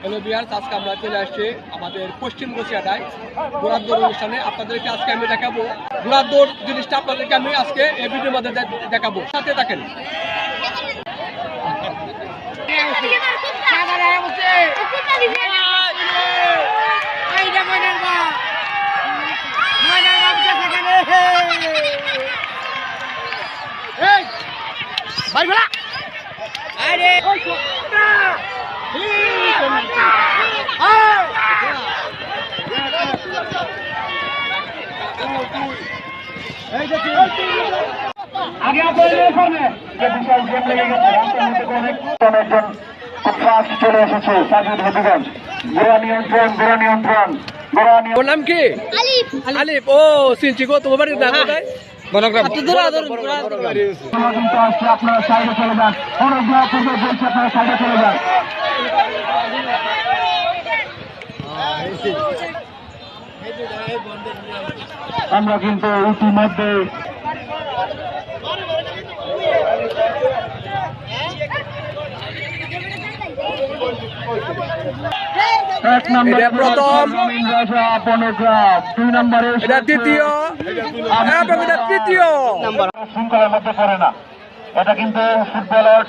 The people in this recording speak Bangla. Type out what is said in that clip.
হ্যালো ভিউয়ার্স, আজকে আমরা চলে আসছি আমাদের পশ্চিম বসিয়াটায় ঘোড়ার দৌড় অনুষ্ঠানে। আপনাদেরকে আজকে আমি দেখাবো ঘোড়ার দৌড় জিনিসটা, আপনাদেরকে আমি আজকে এই ভিডিওর মধ্যে দেখাবো, সাথে থাকেন। আগে বিশাল গেম লেগে গেছে, অনেকজন খুব ফাস্ট চলে এসেছে। সাজিদ হবিগঞ্জ গোড়া নিয়ন্ত্রণ। ওর নাম কি? আলিফ। ও চিনছি গো, তোমার বাড়ির নাম কোথায়? বনগ্রাম। কিন্তু আসছে, আপনারা সাইডে চলে যান। অনেকগুলো পূর্বে বলছে আপনারা সাইডে চলে যান। আমরা কিন্তু ইতিমধ্যে এক নম্বরে প্রথম, 2 নম্বরে এটা দ্বিতীয়, তৃতীয় শৃঙ্খলার মধ্যে পড়ে না। এটা কিন্তু ফুটবলার